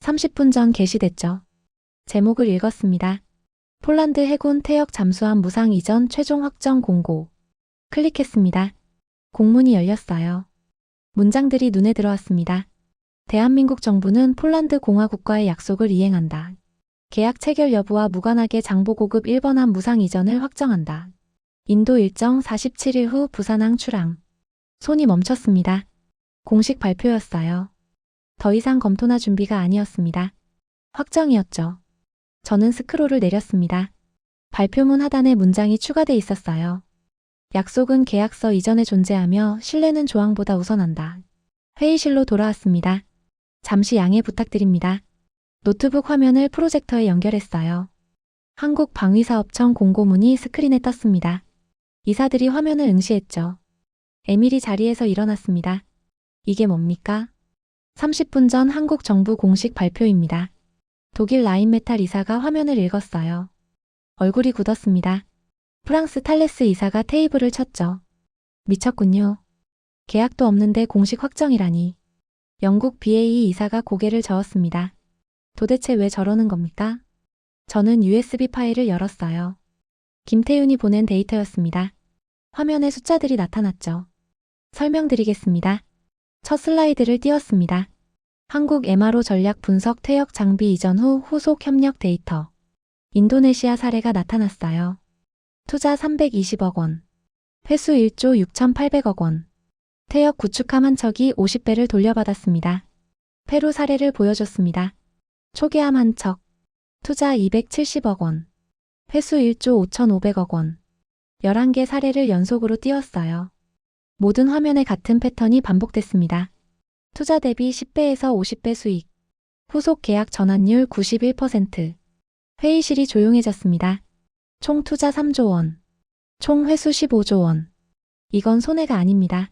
30분 전 게시됐죠. 제목을 읽었습니다. 폴란드 해군 태역 잠수함 무상 이전 최종 확정 공고. 클릭했습니다. 공문이 열렸어요. 문장들이 눈에 들어왔습니다. 대한민국 정부는 폴란드 공화국과의 약속을 이행한다. 계약 체결 여부와 무관하게 장보고급 1번함 무상 이전을 확정한다. 인도 일정 47일 후 부산항 출항. 손이 멈췄습니다. 공식 발표였어요. 더 이상 검토나 준비가 아니었습니다. 확정이었죠. 저는 스크롤을 내렸습니다. 발표문 하단에 문장이 추가돼 있었어요. 약속은 계약서 이전에 존재하며 신뢰는 조항보다 우선한다. 회의실로 돌아왔습니다. 잠시 양해 부탁드립니다. 노트북 화면을 프로젝터에 연결했어요. 한국방위사업청 공고문이 스크린에 떴습니다. 이사들이 화면을 응시했죠. 에밀이 자리에서 일어났습니다. 이게 뭡니까? 30분 전 한국 정부 공식 발표입니다. 독일 라인메탈 이사가 화면을 읽었어요. 얼굴이 굳었습니다. 프랑스 탈레스 이사가 테이블을 쳤죠. 미쳤군요. 계약도 없는데 공식 확정이라니. 영국 BAE 이사가 고개를 저었습니다. 도대체 왜 저러는 겁니까? 저는 USB 파일을 열었어요. 김태윤이 보낸 데이터였습니다. 화면에 숫자들이 나타났죠. 설명드리겠습니다. 첫 슬라이드를 띄웠습니다. 한국 MRO 전략 분석 퇴역 장비 이전 후 후속 협력 데이터. 인도네시아 사례가 나타났어요. 투자 320억 원. 회수 1조 6,800억 원. 퇴역 구축함 한 척이 50배를 돌려받았습니다. 페루 사례를 보여줬습니다. 초계함 한 척. 투자 270억 원. 회수 1조 5,500억 원. 11개 사례를 연속으로 띄웠어요. 모든 화면에 같은 패턴이 반복됐습니다. 투자 대비 10배에서 50배 수익. 후속 계약 전환율 91%. 회의실이 조용해졌습니다. 총 투자 3조 원. 총 회수 15조 원. 이건 손해가 아닙니다.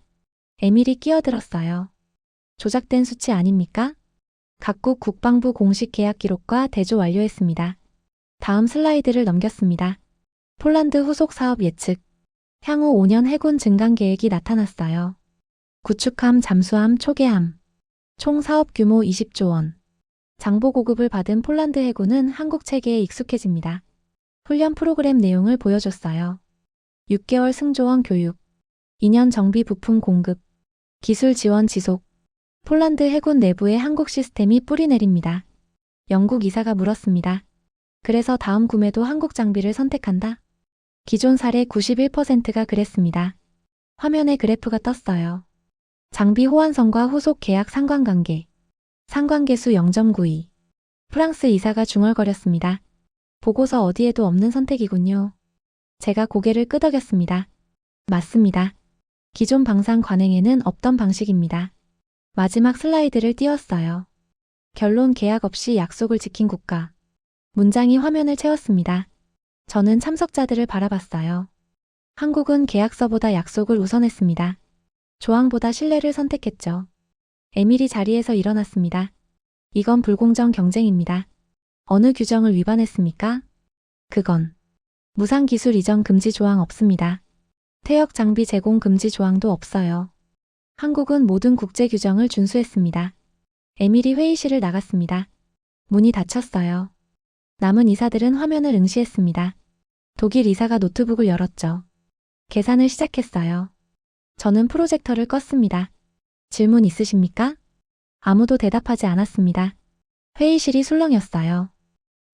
에밀이 끼어들었어요. 조작된 수치 아닙니까? 각국 국방부 공식 계약 기록과 대조 완료했습니다. 다음 슬라이드를 넘겼습니다. 폴란드 후속 사업 예측. 향후 5년 해군 증강 계획이 나타났어요. 구축함, 잠수함, 초계함. 총 사업 규모 20조 원. 장보 고급을 받은 폴란드 해군은 한국 체계에 익숙해집니다. 훈련 프로그램 내용을 보여줬어요. 6개월 승조원 교육. 2년 정비 부품 공급. 기술 지원 지속. 폴란드 해군 내부에 한국 시스템이 뿌리내립니다. 영국 이사가 물었습니다. 그래서 다음 구매도 한국 장비를 선택한다? 기존 사례 91%가 그랬습니다. 화면에 그래프가 떴어요. 장비 호환성과 후속 계약 상관관계. 상관계수 0.92. 프랑스 이사가 중얼거렸습니다. 보고서 어디에도 없는 선택이군요. 제가 고개를 끄덕였습니다. 맞습니다. 기존 방산 관행에는 없던 방식입니다. 마지막 슬라이드를 띄웠어요. 결론 계약 없이 약속을 지킨 국가. 문장이 화면을 채웠습니다. 저는 참석자들을 바라봤어요. 한국은 계약서보다 약속을 우선했습니다. 조항보다 신뢰를 선택했죠. 에밀이 자리에서 일어났습니다. 이건 불공정 경쟁입니다. 어느 규정을 위반했습니까? 그건 무상기술 이전 금지 조항 없습니다. 퇴역 장비 제공 금지 조항도 없어요. 한국은 모든 국제 규정을 준수했습니다. 에밀이 회의실을 나갔습니다. 문이 닫혔어요. 남은 이사들은 화면을 응시했습니다. 독일 이사가 노트북을 열었죠. 계산을 시작했어요. 저는 프로젝터를 껐습니다. 질문 있으십니까? 아무도 대답하지 않았습니다. 회의실이 술렁였어요.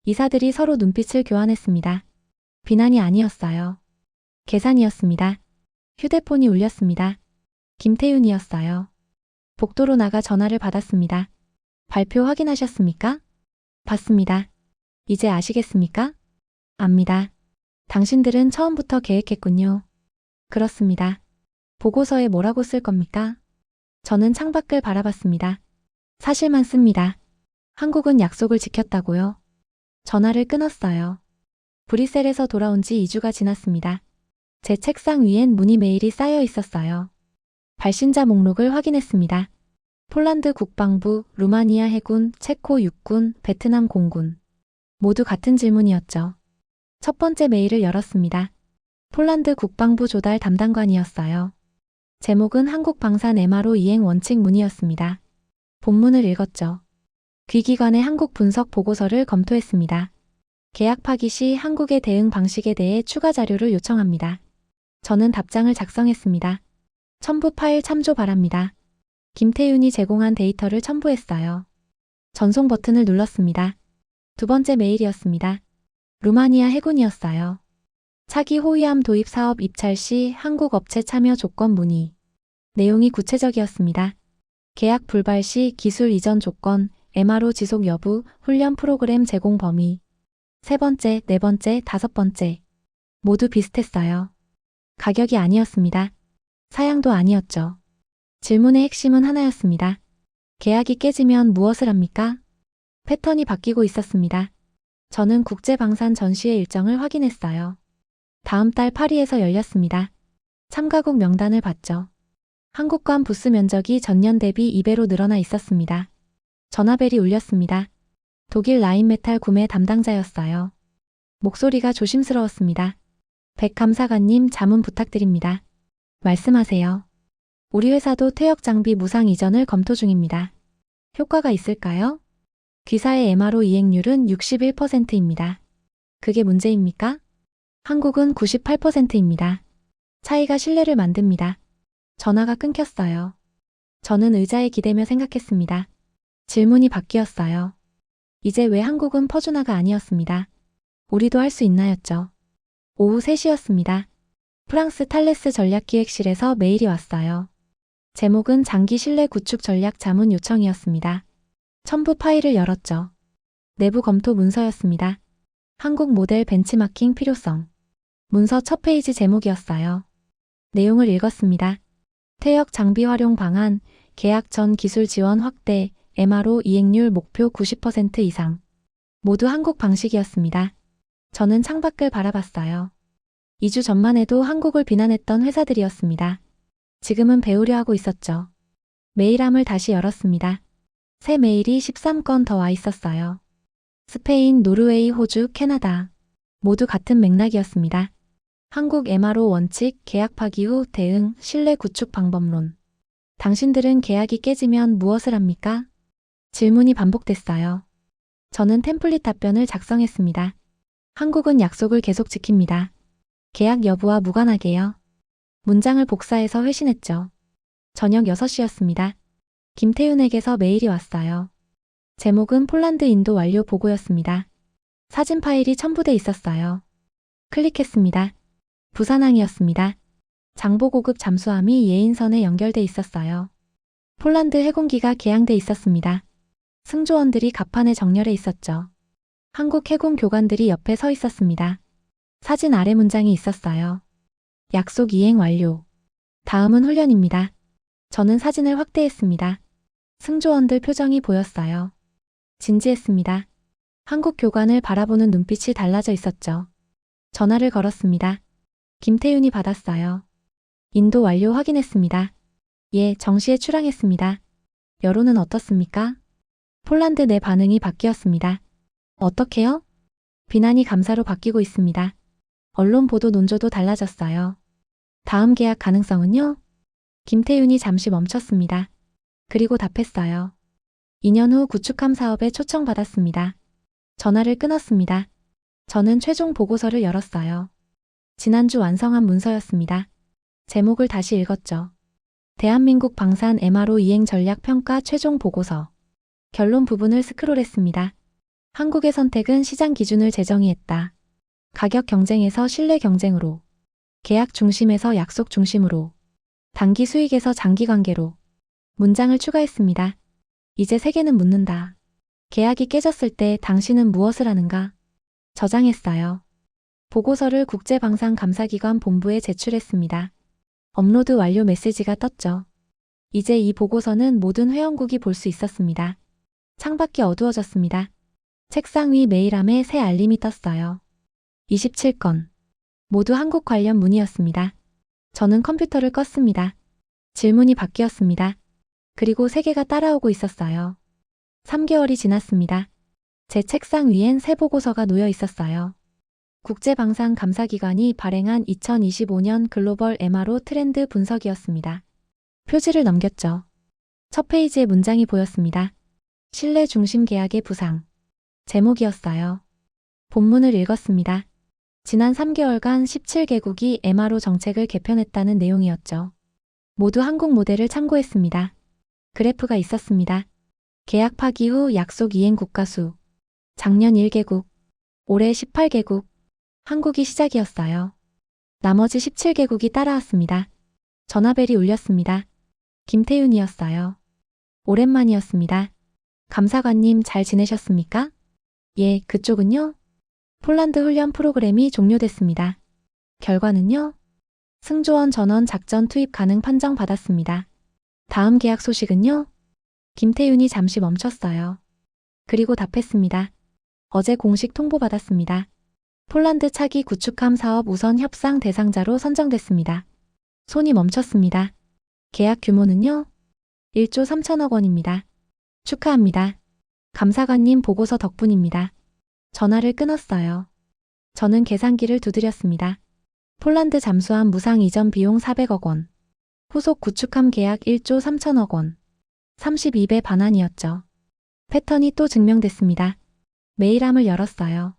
이사들이 서로 눈빛을 교환했습니다. 비난이 아니었어요. 계산이었습니다. 휴대폰이 울렸습니다. 김태윤이었어요. 복도로 나가 전화를 받았습니다. 발표 확인하셨습니까? 봤습니다. 이제 아시겠습니까? 압니다. 당신들은 처음부터 계획했군요. 그렇습니다. 보고서에 뭐라고 쓸 겁니까? 저는 창밖을 바라봤습니다. 사실만 씁니다. 한국은 약속을 지켰다고요. 전화를 끊었어요. 브뤼셀에서 돌아온 지 2주가 지났습니다. 제 책상 위엔 문의 메일이 쌓여 있었어요. 발신자 목록을 확인했습니다. 폴란드 국방부, 루마니아 해군, 체코 육군, 베트남 공군. 모두 같은 질문이었죠. 첫 번째 메일을 열었습니다. 폴란드 국방부 조달 담당관이었어요. 제목은 한국 방산 MRO 이행 원칙 문의였습니다. 본문을 읽었죠. 귀기관의 한국 분석 보고서를 검토했습니다. 계약 파기 시 한국의 대응 방식에 대해 추가 자료를 요청합니다. 저는 답장을 작성했습니다. 첨부 파일 참조 바랍니다. 김태윤이 제공한 데이터를 첨부했어요. 전송 버튼을 눌렀습니다. 두 번째 메일이었습니다. 루마니아 해군이었어요. 차기 호위함 도입 사업 입찰 시 한국 업체 참여 조건 문의. 내용이 구체적이었습니다. 계약 불발 시 기술 이전 조건, MRO 지속 여부, 훈련 프로그램 제공 범위. 세 번째, 네 번째, 다섯 번째. 모두 비슷했어요. 가격이 아니었습니다. 사양도 아니었죠. 질문의 핵심은 하나였습니다. 계약이 깨지면 무엇을 합니까? 패턴이 바뀌고 있었습니다. 저는 국제방산 전시회 일정을 확인했어요. 다음 달 파리에서 열렸습니다. 참가국 명단을 봤죠. 한국관 부스 면적이 전년 대비 2배로 늘어나 있었습니다. 전화벨이 울렸습니다. 독일 라인메탈 구매 담당자였어요. 목소리가 조심스러웠습니다. 백 감사관님 자문 부탁드립니다. 말씀하세요. 우리 회사도 퇴역 장비 무상 이전을 검토 중입니다. 효과가 있을까요? 귀사의 MRO 이행률은 61%입니다. 그게 문제입니까? 한국은 98%입니다. 차이가 신뢰를 만듭니다. 전화가 끊겼어요. 저는 의자에 기대며 생각했습니다. 질문이 바뀌었어요. 이제 왜 한국은 퍼주나가 아니었습니다. 우리도 할 수 있나였죠. 오후 3시였습니다. 프랑스 탈레스 전략기획실에서 메일이 왔어요. 제목은 장기 신뢰 구축 전략 자문 요청이었습니다. 첨부 파일을 열었죠. 내부 검토 문서였습니다. 한국 모델 벤치마킹 필요성. 문서 첫 페이지 제목이었어요. 내용을 읽었습니다. 퇴역 장비 활용 방안, 계약 전 기술 지원 확대, MRO 이행률 목표 90% 이상. 모두 한국 방식이었습니다. 저는 창밖을 바라봤어요. 2주 전만 해도 한국을 비난했던 회사들이었습니다. 지금은 배우려 하고 있었죠. 메일함을 다시 열었습니다. 새 메일이 13건 더 와 있었어요. 스페인, 노르웨이, 호주, 캐나다. 모두 같은 맥락이었습니다. 한국 MRO 원칙, 계약 파기 후 대응, 신뢰 구축 방법론. 당신들은 계약이 깨지면 무엇을 합니까? 질문이 반복됐어요. 저는 템플릿 답변을 작성했습니다. 한국은 약속을 계속 지킵니다. 계약 여부와 무관하게요. 문장을 복사해서 회신했죠. 저녁 6시였습니다. 김태윤에게서 메일이 왔어요. 제목은 폴란드 인도 완료 보고였습니다. 사진 파일이 첨부돼 있었어요. 클릭했습니다. 부산항이었습니다. 장보 고급 잠수함이 예인선에 연결돼 있었어요. 폴란드 해군기가 개항돼 있었습니다. 승조원들이 갑판에 정렬해 있었죠. 한국 해군 교관들이 옆에 서 있었습니다. 사진 아래 문장이 있었어요. 약속 이행 완료. 다음은 훈련입니다. 저는 사진을 확대했습니다. 승조원들 표정이 보였어요. 진지했습니다. 한국 교관을 바라보는 눈빛이 달라져 있었죠. 전화를 걸었습니다. 김태윤이 받았어요. 인도 완료 확인했습니다. 예, 정시에 출항했습니다. 여론은 어떻습니까? 폴란드 내 반응이 바뀌었습니다. 어떻게요? 비난이 감사로 바뀌고 있습니다. 언론 보도 논조도 달라졌어요. 다음 계약 가능성은요? 김태윤이 잠시 멈췄습니다. 그리고 답했어요. 2년 후 구축함 사업에 초청받았습니다. 전화를 끊었습니다. 저는 최종 보고서를 열었어요. 지난주 완성한 문서였습니다. 제목을 다시 읽었죠. 대한민국 방산 MRO 이행 전략 평가 최종 보고서. 결론 부분을 스크롤했습니다. 한국의 선택은 시장 기준을 재정의했다. 가격 경쟁에서 신뢰 경쟁으로. 계약 중심에서 약속 중심으로. 단기 수익에서 장기 관계로. 문장을 추가했습니다. 이제 세계는 묻는다. 계약이 깨졌을 때 당신은 무엇을 하는가? 저장했어요. 보고서를 국제방산감사기관 본부에 제출했습니다. 업로드 완료 메시지가 떴죠. 이제 이 보고서는 모든 회원국이 볼 수 있었습니다. 창밖이 어두워졌습니다. 책상 위 메일함에 새 알림이 떴어요. 27건. 모두 한국 관련 문의였습니다. 저는 컴퓨터를 껐습니다. 질문이 바뀌었습니다. 그리고 세 개가 따라오고 있었어요. 3개월이 지났습니다. 제 책상 위엔 새 보고서가 놓여 있었어요. 국제방산감사기관이 발행한 2025년 글로벌 MRO 트렌드 분석이었습니다. 표지를 넘겼죠. 첫 페이지에 문장이 보였습니다. 신뢰 중심 계약의 부상. 제목이었어요. 본문을 읽었습니다. 지난 3개월간 17개국이 MRO 정책을 개편했다는 내용이었죠. 모두 한국 모델을 참고했습니다. 그래프가 있었습니다. 계약 파기 후 약속 이행 국가 수. 작년 1개국, 올해 18개국, 한국이 시작이었어요. 나머지 17개국이 따라왔습니다. 전화벨이 울렸습니다. 김태윤이었어요. 오랜만이었습니다. 감사관님 잘 지내셨습니까? 예, 그쪽은요? 폴란드 훈련 프로그램이 종료됐습니다. 결과는요? 승조원 전원 작전 투입 가능 판정 받았습니다. 다음 계약 소식은요? 김태윤이 잠시 멈췄어요. 그리고 답했습니다. 어제 공식 통보받았습니다. 폴란드 차기 구축함 사업 우선 협상 대상자로 선정됐습니다. 손이 멈췄습니다. 계약 규모는요? 1조 3천억 원입니다. 축하합니다. 감사관님 보고서 덕분입니다. 전화를 끊었어요. 저는 계산기를 두드렸습니다. 폴란드 잠수함 무상 이전 비용 400억 원. 후속 구축함 계약 1조 3천억 원. 32배 반환이었죠. 패턴이 또 증명됐습니다. 메일함을 열었어요.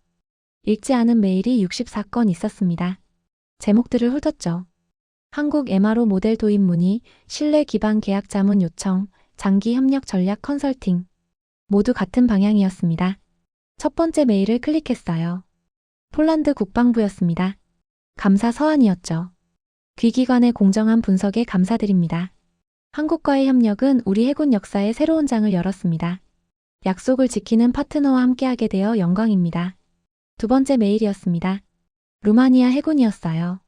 읽지 않은 메일이 64건 있었습니다. 제목들을 훑었죠. 한국 MRO 모델 도입 문의, 신뢰 기반 계약 자문 요청, 장기 협력 전략 컨설팅. 모두 같은 방향이었습니다. 첫 번째 메일을 클릭했어요. 폴란드 국방부였습니다. 감사 서한이었죠. 귀기관의 공정한 분석에 감사드립니다. 한국과의 협력은 우리 해군 역사의 새로운 장을 열었습니다. 약속을 지키는 파트너와 함께하게 되어 영광입니다. 두 번째 메일이었습니다. 루마니아 해군이었어요.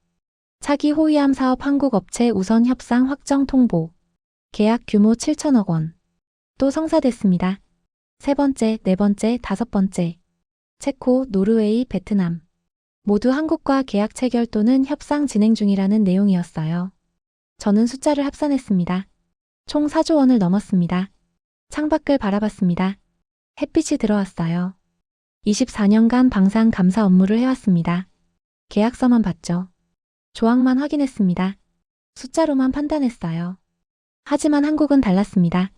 차기 호위함 사업 한국 업체 우선 협상 확정 통보. 계약 규모 7천억 원. 또 성사됐습니다. 세 번째, 네 번째, 다섯 번째. 체코, 노르웨이, 베트남. 모두 한국과 계약 체결 또는 협상 진행 중이라는 내용이었어요. 저는 숫자를 합산했습니다. 총 4조 원을 넘었습니다. 창밖을 바라봤습니다. 햇빛이 들어왔어요. 24년간 방산 감사 업무를 해왔습니다. 계약서만 봤죠. 조항만 확인했습니다. 숫자로만 판단했어요. 하지만 한국은 달랐습니다.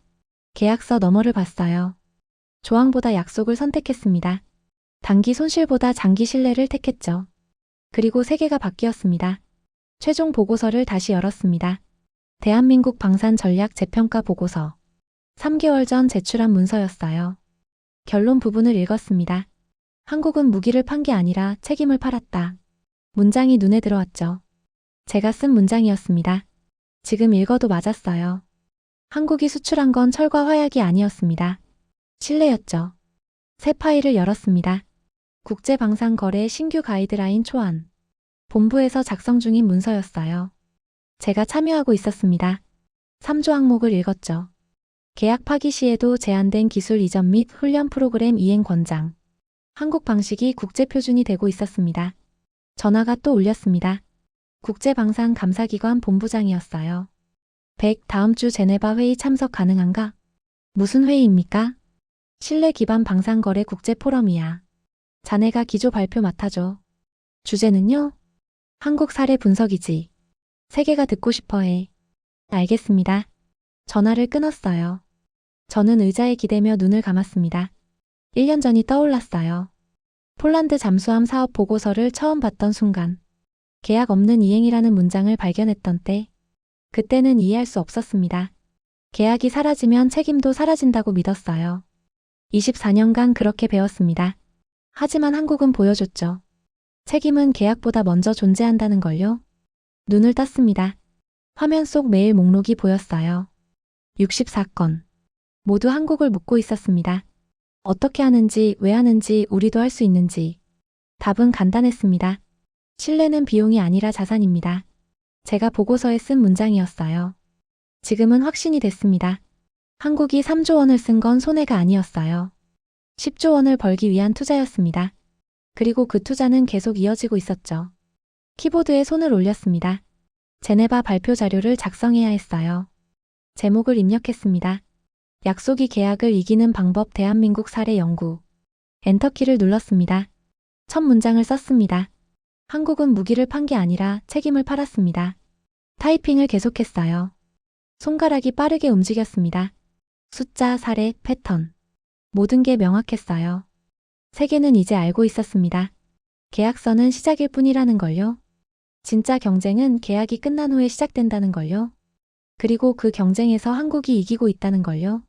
계약서 너머를 봤어요. 조항보다 약속을 선택했습니다. 단기 손실보다 장기 신뢰를 택했죠. 그리고 세계가 바뀌었습니다. 최종 보고서를 다시 열었습니다. 대한민국 방산 전략 재평가 보고서. 3개월 전 제출한 문서였어요. 결론 부분을 읽었습니다. 한국은 무기를 판 게 아니라 책임을 팔았다. 문장이 눈에 들어왔죠. 제가 쓴 문장이었습니다. 지금 읽어도 맞았어요. 한국이 수출한 건 철과 화약이 아니었습니다. 실내였죠. 새 파일을 열었습니다. 국제방산거래 신규 가이드라인 초안. 본부에서 작성 중인 문서였어요. 제가 참여하고 있었습니다. 3조 항목을 읽었죠. 계약 파기 시에도 제한된 기술 이전 및 훈련 프로그램 이행 권장. 한국 방식이 국제표준이 되고 있었습니다. 전화가 또 울렸습니다. 국제방산감사기관 본부장이었어요. 다음 주 제네바 회의 참석 가능한가? 무슨 회의입니까? 신뢰 기반 방산거래 국제 포럼이야. 자네가 기조 발표 맡아줘. 주제는요? 한국 사례 분석이지. 세계가 듣고 싶어해. 알겠습니다. 전화를 끊었어요. 저는 의자에 기대며 눈을 감았습니다. 1년 전이 떠올랐어요. 폴란드 잠수함 사업 보고서를 처음 봤던 순간. 계약 없는 이행이라는 문장을 발견했던 때. 그때는 이해할 수 없었습니다. 계약이 사라지면 책임도 사라진다고 믿었어요. 24년간 그렇게 배웠습니다. 하지만 한국은 보여줬죠. 책임은 계약보다 먼저 존재한다는 걸요. 눈을 떴습니다. 화면 속 메일 목록이 보였어요. 64건. 모두 한국을 묻고 있었습니다. 어떻게 하는지, 왜 하는지, 우리도 할 수 있는지. 답은 간단했습니다. 신뢰는 비용이 아니라 자산입니다. 제가 보고서에 쓴 문장이었어요. 지금은 확신이 됐습니다. 한국이 3조 원을 쓴 건 손해가 아니었어요. 10조 원을 벌기 위한 투자였습니다. 그리고 그 투자는 계속 이어지고 있었죠. 키보드에 손을 올렸습니다. 제네바 발표 자료를 작성해야 했어요. 제목을 입력했습니다. 약속이 계약을 이기는 방법 대한민국 사례 연구. 엔터키를 눌렀습니다. 첫 문장을 썼습니다. 한국은 무기를 판 게 아니라 책임을 팔았습니다. 타이핑을 계속했어요. 손가락이 빠르게 움직였습니다. 숫자, 사례, 패턴. 모든 게 명확했어요. 세계는 이제 알고 있었습니다. 계약서는 시작일 뿐이라는 걸요. 진짜 경쟁은 계약이 끝난 후에 시작된다는 걸요. 그리고 그 경쟁에서 한국이 이기고 있다는 걸요.